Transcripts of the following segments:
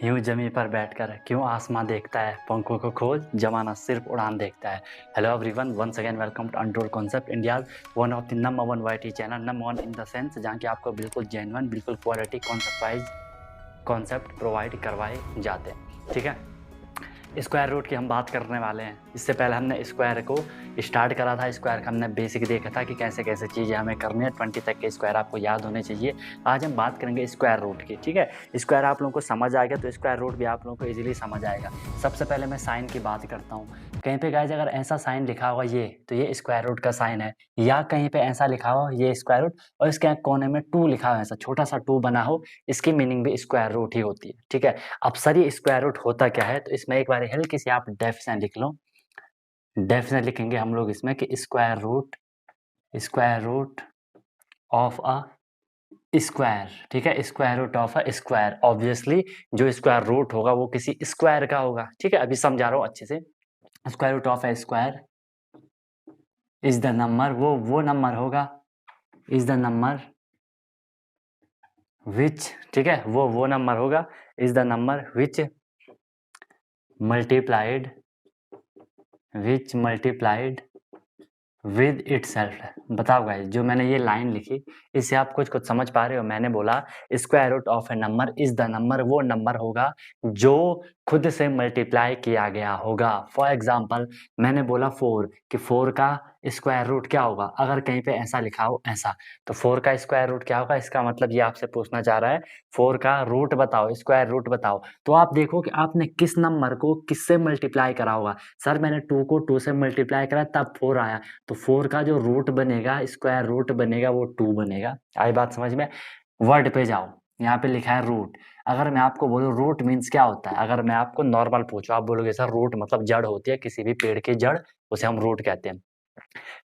यूं जमी पर बैठकर क्यों आसमां देखता है, पंखों को खोल जमाना सिर्फ उड़ान देखता है। Hello everyone, once again welcome to Untold Concept, India's one of the number one YT channel, number one in the sense जहाँ की आपको बिल्कुल जेन्युइन, बिल्कुल quality concept wise concept provide करवाए जाते हैं। ठीक है, स्क्वायर रूट की हम बात करने वाले हैं। इससे पहले हमने स्क्वायर को स्टार्ट करा था। स्क्वायर का हमने बेसिक देखा था कि कैसे कैसे चीज़ें हमें करनी है। 20 तक के स्क्वायर आपको याद होने चाहिए। आज हम बात करेंगे स्क्वायर रूट की। ठीक है, स्क्वायर आप लोगों को समझ आ गया तो स्क्वायर रूट भी आप लोगों को इजीली समझ आएगा। सबसे पहले मैं साइन की बात करता हूँ। कहीं पे गाइस अगर ऐसा साइन लिखा हुआ ये, तो ये स्क्वायर रूट का साइन है। या कहीं पे ऐसा लिखा हुआ ये स्क्वायर रूट और इसके कोने में 2 लिखा हुआ है, ऐसा छोटा सा 2 बना हो, इसकी मीनिंग भी स्क्वायर रूट ही होती है। ठीक है, अब सर ये स्क्वायर रूट होता क्या है, तो इसमें एक बार हल्की सी आप डेफिनेशन लिख लो। डेफिनेशन लिखेंगे हम लोग इसमें कि square root of a square. ठीक है, square root of a square, obviously जो स्क्वायर रूट होगा वो किसी स्क्वायर का होगा। ठीक है, अभी समझा रहा हूँ अच्छे से। Square root of a square is the number, वो नंबर होगा, इज द नंबर विच, ठीक है, वो नंबर होगा, is the number which multiplied with itself. बताओ गाइस, जो मैंने ये लाइन लिखी इससे आप कुछ कुछ समझ पा रहे हो? मैंने बोला square root of a number is the number, वो नंबर होगा जो खुद से मल्टीप्लाई किया गया होगा। फॉर एग्जाम्पल मैंने बोला 4 कि 4 का स्क्वायर रूट क्या होगा। अगर कहीं पे ऐसा लिखा हो ऐसा, तो 4 का स्क्वायर रूट क्या होगा। इसका मतलब ये आपसे पूछना चाह रहा है 4 का रूट बताओ, स्क्वायर रूट बताओ। तो आप देखो कि आपने किस नंबर को किससे मल्टीप्लाई करा होगा। सर मैंने 2 को 2 से मल्टीप्लाई करा तब 4 आया, तो 4 का जो रूट बनेगा, स्क्वायर रूट बनेगा, वो 2 बनेगा। आई बात समझ में? वर्ड पे जाओ, यहाँ पे लिखा है रूट। अगर मैं आपको बोलूँ रूट मीन्स क्या होता है, अगर मैं आपको नॉर्मल पूछूं, आप बोलोगे सर रूट मतलब जड़ होती है, किसी भी पेड़ की जड़, उसे हम रूट कहते हैं।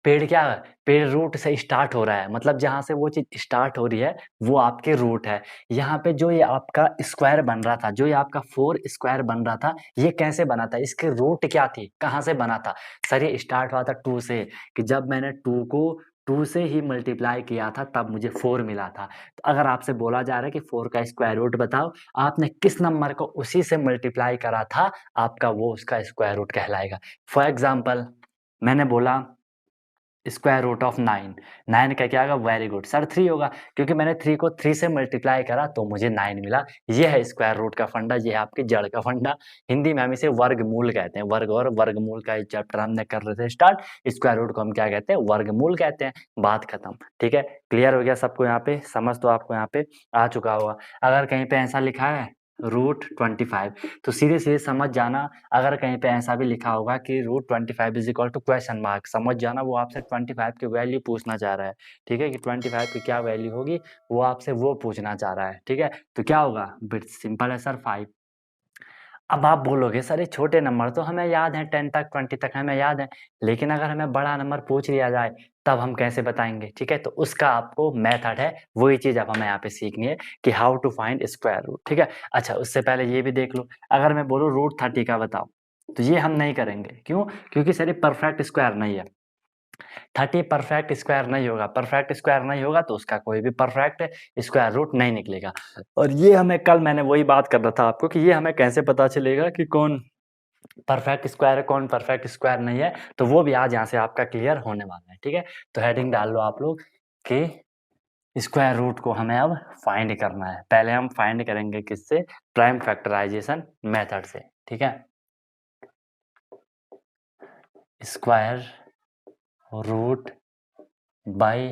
पेड़ क्या है? पेड़ रूट से स्टार्ट हो रहा है, मतलब जहां से वो चीज स्टार्ट हो रही है वो आपके रूट है। यहाँ पे जो ये आपका स्क्वायर बन रहा था, जो ये आपका 4 स्क्वायर बन रहा था, ये कैसे बना था, इसके रूट क्या थी, कहाँ से बना था? सर ये स्टार्ट हुआ था 2 से, कि जब मैंने 2 को 2 से ही मल्टीप्लाई किया था तब मुझे 4 मिला था। तो अगर आपसे बोला जा रहा है कि 4 का स्क्वायर रूट बताओ, आपने किस नंबर को उसी से मल्टीप्लाई करा था, आपका वो उसका स्क्वायर रूट कहलाएगा। फॉर एग्जाम्पल मैंने बोला स्क्वायर रूट ऑफ 9, 9 का क्या होगा? वेरी गुड सर 3 होगा, क्योंकि मैंने 3 को 3 से मल्टीप्लाई करा तो मुझे 9 मिला। ये है स्क्वायर रूट का फंडा, ये है आपकी जड़ का फंडा। हिंदी में हम इसे वर्गमूल कहते हैं। वर्ग और वर्गमूल का चैप्टर हमने कर रहे थे स्टार्ट। स्क्वायर रूट को हम क्या कहते हैं? वर्गमूल कहते हैं। बात खत्म। ठीक है, क्लियर हो गया सबको? यहाँ पे समझ तो आपको यहाँ पे आ चुका होगा। अगर कहीं पे ऐसा लिखा है रूट 25, तो सीधे सीधे समझ जाना। अगर कहीं पे ऐसा भी लिखा होगा कि root 25 is equal to question mark, समझ जाना वो आपसे 25 की वैल्यू पूछना चाह रहा है। ठीक है, कि 25 की क्या वैल्यू होगी, वो आपसे वो पूछना चाह रहा है। ठीक है, तो क्या होगा? बिट सिंपल है सर, 5। अब आप बोलोगे सर ये छोटे नंबर तो हमें याद है, 10 तक 20 तक हमें याद है, लेकिन अगर हमें बड़ा नंबर पूछ लिया जाए तब हम कैसे बताएंगे? ठीक है, तो उसका आपको मेथड है, वही चीज अब हमें यहाँ पे सीखनी है कि how to find square root. ठीक है, अच्छा उससे पहले ये भी देख लो, अगर मैं बोलूँ रूट 30 का बताओ, तो ये हम नहीं करेंगे। क्यों? क्योंकि सर ये परफेक्ट स्क्वायर नहीं है। 30 परफेक्ट स्क्वायर नहीं होगा। परफेक्ट स्क्वायर नहीं होगा तो उसका कोई भी परफेक्ट स्क्वायर रूट नहीं निकलेगा। और ये हमें कल मैंने वही बात कर रहा था आपको कि ये हमें कैसे पता चलेगा कि कौन परफेक्ट स्क्वायर है, कौन परफेक्ट स्क्वायर नहीं है, तो वो भी आज यहाँ से आपका क्लियर होने वाला है। ठीक है, तो हेडिंग डाल लो आप लोग कि स्क्वायर रूट को हमें अब फाइंड करना है। पहले हम फाइंड करेंगे किससे? प्राइम फैक्टराइजेशन मेथड से। ठीक है, स्क्वायर रूट बाय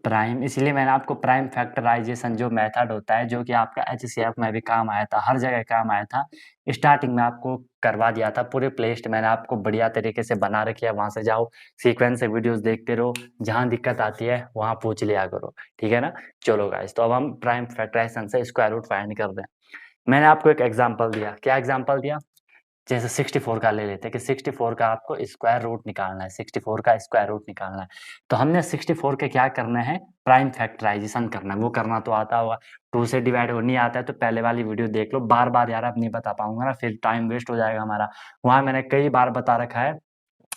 प्राइम, इसलिए मैंने आपको प्राइम फैक्टराइजेशन जो मेथड होता है, जो कि आपका एचसीएफ में भी काम आया था, हर जगह काम आया था, स्टार्टिंग में आपको करवा दिया था। पूरे प्लेलिस्ट मैंने आपको बढ़िया तरीके से बना रखी है, वहां से जाओ, सीक्वेंस से वीडियोस देखते रहो, जहां दिक्कत आती है वहां पूछ लिया करो। ठीक है ना? चलो गाइस, तो अब हम प्राइम फैक्टराइजेशन से स्क्वायर रूट फाइंड कर दें। मैंने आपको एक एग्जाम्पल दिया। क्या एग्जाम्पल दिया? जैसे 64 का ले लेते हैं कि 64 का आपको स्क्वायर रूट निकालना है, 64 का स्क्वायर रूट निकालना है। तो हमने 64 के क्या करना है? प्राइम फैक्टराइजेशन करना है। वो करना तो आता होगा, 2 से डिवाइड हो नहीं आता है तो पहले वाली वीडियो देख लो। बार बार यार अब नहीं बता पाऊंगा ना, फिर टाइम वेस्ट हो जाएगा हमारा। वहां मैंने कई बार बता रखा है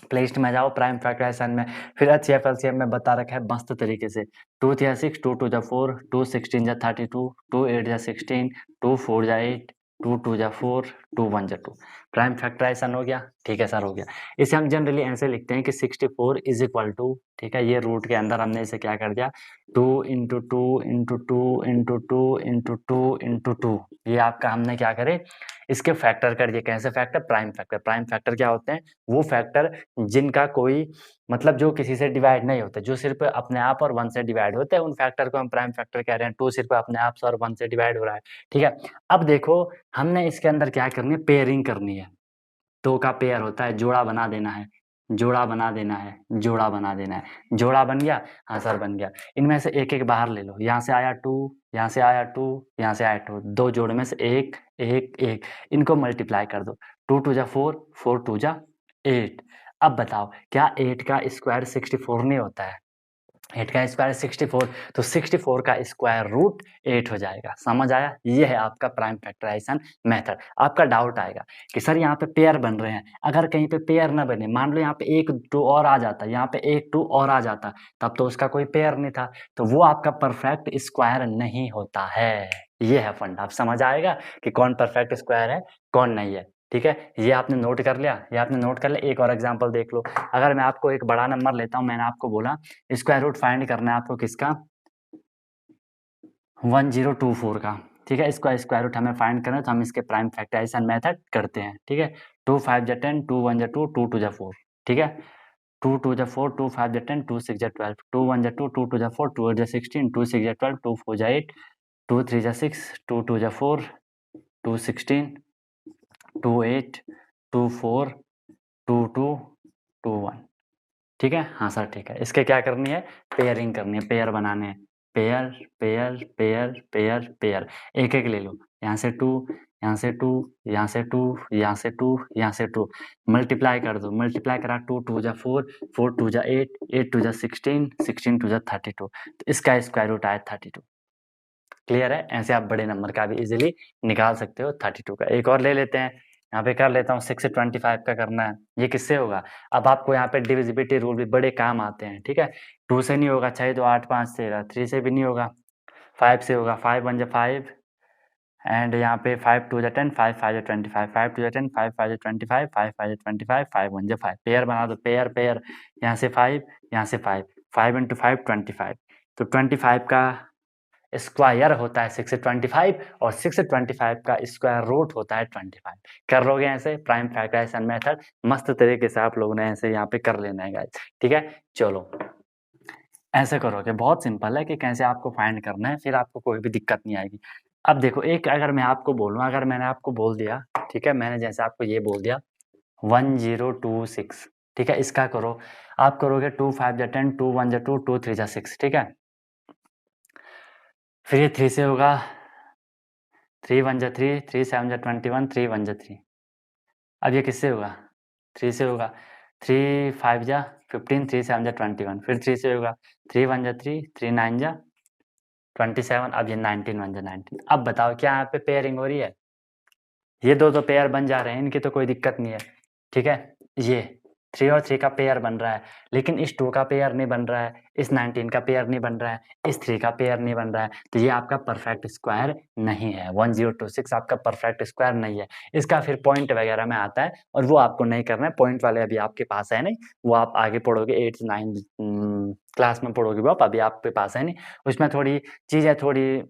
प्लेलिस्ट में जाओ प्राइम फैक्टराइजेशन में, फिर एचसीएफ एलसीएम में बता रखा है मस्त तरीके से। 2 3 6, 2 2 4, 2 16 32, 2 8 16, 2 4 8, 2 2 4, 2 1 2। प्राइम फैक्टराइजेशन हो गया, ठीक है सर हो गया। इसे हम जनरली ऐसे लिखते हैं कि 64 इज इक्वल टू, ठीक है, ये रूट के अंदर हमने इसे क्या कर दिया, 2 into 2 into 2 into 2 into 2 into 2, ये आपका हमने क्या करे, इसके फैक्टर कर दिए। कैसे factor? Prime factor. Prime factor क्या होते हैं? वो फैक्टर जिनका कोई मतलब जो किसी से डिवाइड नहीं होते, जो सिर्फ अपने आप और 1 से डिवाइड होते हैं, उन फैक्टर को हम प्राइम फैक्टर कह रहे हैं। 2 सिर्फ अपने आप से और 1 से डिवाइड हो रहा है, ठीक है। अब देखो हमने इसके अंदर क्या करनी है, पेयरिंग करनी है। 2 का पेयर होता है, जोड़ा बना देना है, जोड़ा बना देना है, जोड़ा बना देना है। जोड़ा बन गया? हाँ सर बन गया। इनमें से एक एक बाहर ले लो, यहाँ से आया 2, यहाँ से आया 2, यहाँ से आया 2, 2 जोड़ में से 1 1 1, इनको मल्टीप्लाई कर दो। 2 2 जा 4, 4 2 जा 8। अब बताओ क्या 8 का स्क्वायर 64 नहीं होता है? 8 का स्क्वायर 64, तो 64 का स्क्वायर रूट 8 हो जाएगा। समझ आया? ये है आपका प्राइम फैक्टराइजेशन मेथड। आपका डाउट आएगा कि सर यहाँ पे पेयर बन रहे हैं, अगर कहीं पे पेयर ना बने, मान लो यहाँ पे 1 2 और आ जाता, यहाँ पे 1 2 और आ जाता, तब तो उसका कोई पेयर नहीं था, तो वो आपका परफेक्ट स्क्वायर नहीं होता है। ये है फंडा। अब समझ आएगा कि कौन परफेक्ट स्क्वायर है, कौन नहीं है, ठीक है। ये आपने नोट कर लिया, ये आपने नोट कर लिया। एक और एग्जाम्पल देख लो। अगर मैं आपको एक बड़ा नंबर लेता हूँ, मैंने आपको बोला स्क्वायर रूट फाइंड करना है आपको किसका, 1024 का, ठीक है। इसका स्क्वायर रूट हमें फाइंड करना है, तो हम इसके प्राइम फैक्टराइजेशन मेथड करते हैं, ठीक है। 2 5 जा 10, 2 1 जा 2, 2 2 जा 4, ठीक है। 2 2 जा 4, 2 5 जा 10, 2 6 जा 12, 2 1 जा 2, 2 2 जा 4, 2 8 जा 16, 2 6 जा 12, 2 4 जा 8, 2 3 जा 6, 2 2 जा 4, 2 16, 2 8, 2 4, 2 2, 2 1, ठीक है। हाँ सर ठीक है। इसके क्या करनी है, पेयरिंग करनी है, पेयर बनाने हैं। Pair pair pair pair pair, एक एक ले लो। यहाँ से 2, यहाँ से 2, यहाँ से 2, यहाँ से 2, यहाँ से 2, मल्टीप्लाई कर दो। मल्टीप्लाई करा, 2 2 जा 4, 4 2 जा 8, 8 2 जा 16, 16 2 जा 32, तो इसका स्क्वायर रूट आया 32। क्लियर है? ऐसे आप बड़े नंबर का भी इजीली निकाल सकते हो 32 का। एक और ले लेते हैं, यहाँ पे कर लेता हूँ 6 से 25 का करना है। ये किससे होगा? अब आपको यहाँ पे डिविजिबिलिटी रूल भी बड़े काम आते हैं, ठीक है। 2 से नहीं होगा, चाहिए तो 8 5 13, 3 से भी नहीं होगा, 5 से होगा, 5 1 जा 5, एंड यहाँ पे 5 2 जा 10, 5 5 जा 25, 5 2 जा 10, 5 5 जा 25, 5 5 जा 25, 5 1 जा 5। पेयर बना दो, पेयर पेयर, यहाँ से 5, यहाँ से 5, 5 इंटू 5 25, तो 25 का स्क्वायर होता है 6 से 25, और 6 से 25 का स्क्वायर रूट होता है 25। कर लोगे ऐसे प्राइम फैक्टराइजेशन मेथड, मस्त तरीके से आप लोगों ने ऐसे यहाँ पे कर लेना है गाइस, ठीक है। चलो ऐसे करोगे, बहुत सिंपल है कि कैसे आपको फाइंड करना है, फिर आपको कोई भी दिक्कत नहीं आएगी। अब देखो एक अगर मैं आपको बोलूँ, अगर मैंने आपको बोल दिया, ठीक है, मैंने जैसे आपको ये बोल दिया 1026, ठीक है, इसका करो। आप करोगे 2 5 जा 10, 2 1 जा 2, 2 3 जा 6, ठीक है। फिर ये 3 से होगा, 3 1 जा 3, 3 7 जा 21, 3 1 जा 3। अब ये किससे होगा? 3 से होगा, 3 5 जा 15, 3 7 जा 21, फिर 3 से होगा, 3 1 जा 3, 3 9 जा 27, अब ये 19 1 जा 19। अब बताओ क्या यहाँ पे पेयरिंग हो रही है? ये दो तो पेयर बन जा रहे हैं, इनकी तो कोई दिक्कत नहीं है, ठीक है। ये 3 और 3 का पेयर बन रहा है, लेकिन इस 2 का पेयर नहीं बन रहा है, इस 19 का पेयर नहीं बन रहा है, इस 3 का पेयर नहीं बन रहा है, तो ये आपका परफेक्ट स्क्वायर नहीं है। 1026 आपका परफेक्ट स्क्वायर नहीं है। इसका फिर पॉइंट वगैरह में आता है, और वो आपको नहीं करना है, पॉइंट वाले अभी आपके पास है नहीं, वो आप आगे पढ़ोगे 8 9 क्लास में पढ़ोगे, वो अभी आपके पास है नहीं। उसमें थोड़ी चीज़ें थोड़ी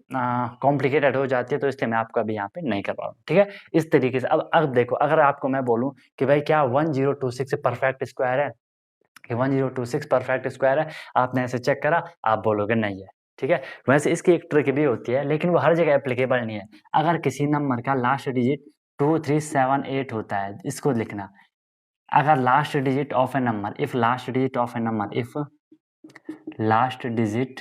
कॉम्प्लिकेटेड हो जाती है, तो इसलिए मैं आपको अभी यहाँ पे नहीं कर रहा हूँ, ठीक है। इस तरीके से अब देखो, अगर आपको मैं बोलूँ कि भाई क्या 1026 परफेक्ट स्क्वायर है, कि 1026 परफेक्ट स्क्वायर है, आपने ऐसे चेक करा, आप बोलोगे नहीं है, ठीक है। वैसे इसकी एक ट्रिक भी होती है, लेकिन वो हर जगह एप्लीकेबल नहीं है। अगर किसी नंबर का लास्ट डिजिट 2 3 7 8 होता है, इसको लिखना। अगर last digit of a number, if last digit of a number, if last digit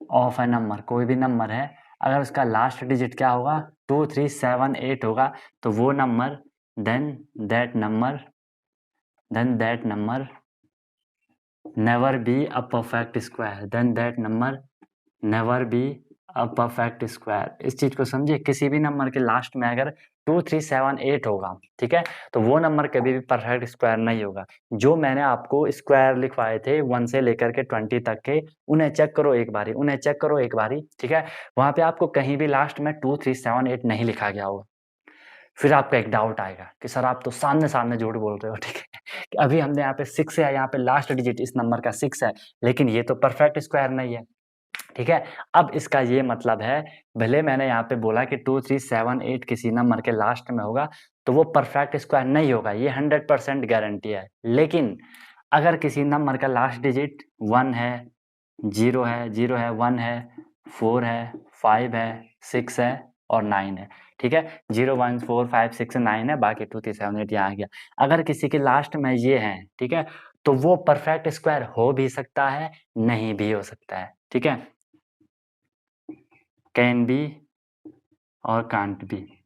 of a number, कोई भी नंबर है, अगर उसका लास्ट डिजिट क्या होगा, 2 3 7 8 होगा, तो वो number then that number never be a perfect square, then that number never be perfect square, इस चीज को समझिए, किसी भी नंबर के लास्ट में अगर 2 3 7 8 होगा, ठीक है, तो वो नंबर कभी भी परफेक्ट स्क्वायर नहीं होगा। जो मैंने आपको स्क्वायर लिखवाए थे 1 से लेकर के 20 तक के, उन्हें चेक करो एक बारी, उन्हें चेक करो एक बारी, ठीक है, वहां पे आपको कहीं भी लास्ट में 2 3 7 8 नहीं लिखा गया होगा। फिर आपका एक डाउट आएगा कि सर आप तो सामने सामने झूठ बोल रहे हो, ठीक है, कि अभी हमने यहाँ पे 6 है, यहाँ पे लास्ट डिजिट इस नंबर का 6 है, लेकिन ये तो परफेक्ट स्क्वायर नहीं है, ठीक है। अब इसका ये मतलब है, भले मैंने यहाँ पे बोला कि 2 3 7 8 किसी नंबर के लास्ट में होगा, तो वो परफेक्ट स्क्वायर नहीं होगा, ये 100% गारंटी है। लेकिन अगर किसी नंबर का लास्ट डिजिट 1 है, 0 है, 0 है, 1 है, 4 है, 5 है, 6 है और 9 है, ठीक है, 0 1 4 5 6 9 है, बाकी 2 3 7 8 यहाँ आ गया। अगर किसी के लास्ट में ये है, ठीक है, तो वो परफेक्ट स्क्वायर हो भी सकता है, नहीं भी हो सकता है, ठीक है, कैन बी और can't be,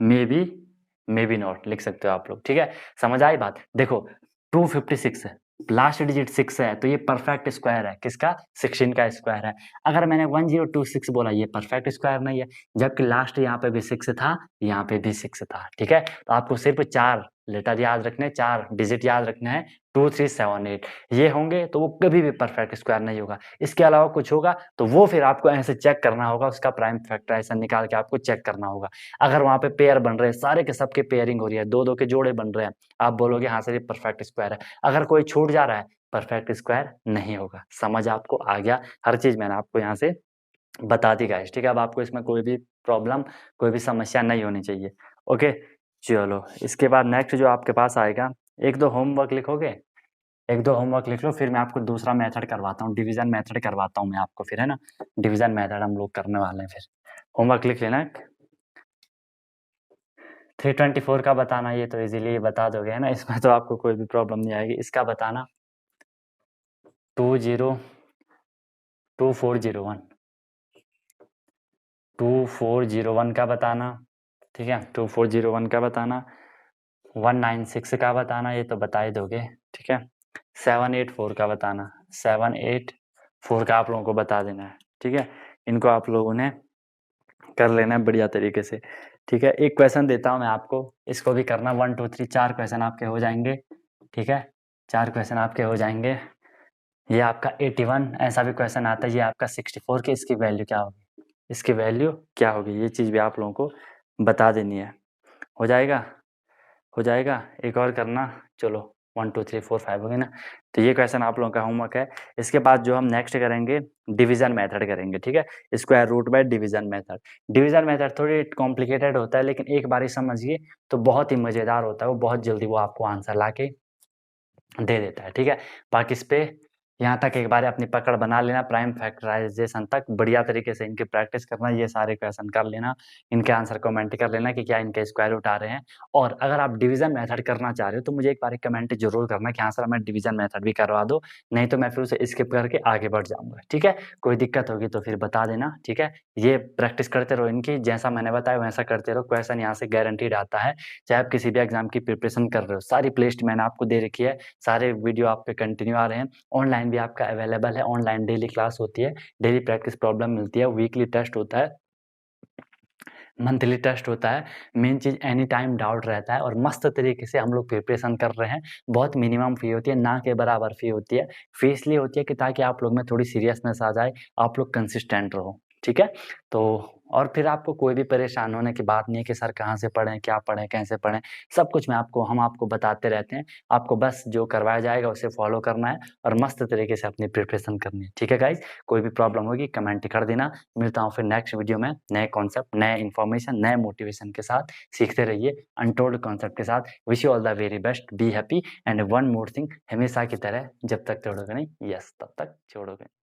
may be not लिख सकते हो आप लोग, ठीक है। समझ आई बात? देखो 256 है, लास्ट डिजिट 6 है, तो ये परफेक्ट स्क्वायर है, किसका? 16 का स्क्वायर है। अगर मैंने 1026 बोला, ये परफेक्ट स्क्वायर नहीं है, जबकि लास्ट यहाँ पे भी 6 था, यहाँ पे भी 6 था, ठीक है। तो आपको सिर्फ 4 लेटर याद रखने, 4 डिजिट याद रखने हैं, 2 3 7 8 ये होंगे तो वो कभी भी परफेक्ट स्क्वायर नहीं होगा। इसके अलावा कुछ होगा तो वो फिर आपको ऐसे चेक करना होगा, उसका प्राइम फैक्टराइजेशन निकाल के आपको चेक करना होगा। अगर वहां पे पेयर बन रहे हैं, सारे के सबके पेयरिंग हो रही है, 2 2 के जोड़े बन रहे हैं, आप बोलोगे हाँ सर ये परफेक्ट स्क्वायर है। अगर कोई छूट जा रहा है, परफेक्ट स्क्वायर नहीं होगा। समझ आपको आ गया? हर चीज मैंने आपको यहाँ से बता दी गाइस, ठीक है। अब आपको इसमें कोई भी प्रॉब्लम, कोई भी समस्या नहीं होनी चाहिए। ओके, चलो इसके बाद नेक्स्ट जो आपके पास आएगा, 1 2 होमवर्क लिखोगे, 1 2 होमवर्क लिख लो, फिर मैं आपको दूसरा मेथड करवाता हूँ, डिवीजन मेथड करवाता हूँ मैं आपको फिर, है ना, डिवीजन मेथड हम लोग करने वाले हैं। फिर होमवर्क लिख लेना। 324 का बताना, ये तो इजीली बता दोगे, है ना, इसमें तो आपको कोई भी प्रॉब्लम नहीं आएगी। इसका बताना 2401 2401 का बताना, ठीक है, 2401 का बताना, 196 का बताना, ये तो बता ही दोगे, ठीक है, 784 का बताना, 784 का आप लोगों को बता देना है, ठीक है। इनको आप लोगों ने कर लेना है बढ़िया तरीके से, ठीक है। एक क्वेश्चन देता हूँ मैं आपको, इसको भी करना, 1 2 3 4 क्वेश्चन आपके हो जाएंगे, ठीक है, 4 क्वेश्चन आपके हो जाएंगे। ये आपका 81 ऐसा भी क्वेश्चन आता है, ये आपका 64 की इसकी वैल्यू क्या होगी, इसकी वैल्यू क्या होगी, ये चीज़ भी आप लोगों को बता देनी है। हो जाएगा? हो जाएगा? एक और करना, चलो 1 2 3 4 5 हो गए ना। तो ये क्वेश्चन आप लोगों का होमवर्क है। इसके बाद जो हम नेक्स्ट करेंगे, डिवीजन मेथड करेंगे, ठीक है, square root by division method. Division method थोड़ी कॉम्प्लिकेटेड होता है, लेकिन एक बार ही समझिए तो बहुत ही मज़ेदार होता है, वो बहुत जल्दी वो आपको आंसर ला के दे देता है, ठीक है। बाकी इस पे यहाँ तक एक बार अपनी पकड़ बना लेना, प्राइम फैक्टराइजेशन तक बढ़िया तरीके से इनकी प्रैक्टिस करना, ये सारे क्वेश्चन कर लेना, इनके आंसर कमेंट कर लेना कि क्या इनके स्क्वायर रूट आ रहे हैं। और अगर आप डिवीजन मेथड करना चाह रहे हो तो मुझे एक बार कमेंट जरूर करना कि हाँ सर मैं डिवीजन मेथड भी करवा दो, नहीं तो मैं फिर उसे स्किप करके आगे बढ़ जाऊंगा, ठीक है। कोई दिक्कत होगी तो फिर बता देना, ठीक है। ये प्रैक्टिस करते रहो इनकी, जैसा मैंने बताया वैसा करते रहो, क्वेश्चन यहाँ से गारंटीड आता है, चाहे आप किसी भी एग्जाम की प्रिपरेशन कर रहे हो। सारी प्लेलिस्ट मैंने आपको दे रखी है, सारे वीडियो आप पे कंटिन्यू आ रहे हैं, ऑनलाइन भी आपका अवेलेबल है, ऑनलाइन डेली क्लास होती है, डेली प्रैक्टिस प्रॉब्लम मिलती है, वीकली टेस्ट होता है, मंथली टेस्ट होता है। मेन चीज़ एनी टाइम डाउट रहता है और मस्त तरीके से हम लोग प्रिपरेशन कर रहे हैं। बहुत मिनिमम फी होती है, ना के बराबर फी होती है। फी इसलिए होती है कि ताकि आप लोग में थोड़ी सीरियसनेस आ जाए, आप लोग कंसिस्टेंट रहो, ठीक है। तो और फिर आपको कोई भी परेशान होने की बात नहीं है कि सर कहाँ से पढ़ें, क्या पढ़ें, कैसे पढ़ें, सब कुछ हम आपको बताते रहते हैं। आपको बस जो करवाया जाएगा उसे फॉलो करना है और मस्त तरीके से अपनी प्रिपरेशन करनी है, ठीक है गाइज। कोई भी प्रॉब्लम होगी कमेंट कर देना। मिलता हूँ फिर नेक्स्ट वीडियो में नए कॉन्सेप्ट, नए इन्फॉर्मेशन, नए मोटिवेशन के साथ। सीखते रहिए अनटोल्ड कॉन्सेप्ट के साथ। Wish you all the very best, be happy and one more thing, हमेशा की तरह जब तक छोड़ोगे नहीं, यस तब तक छोड़ोगे।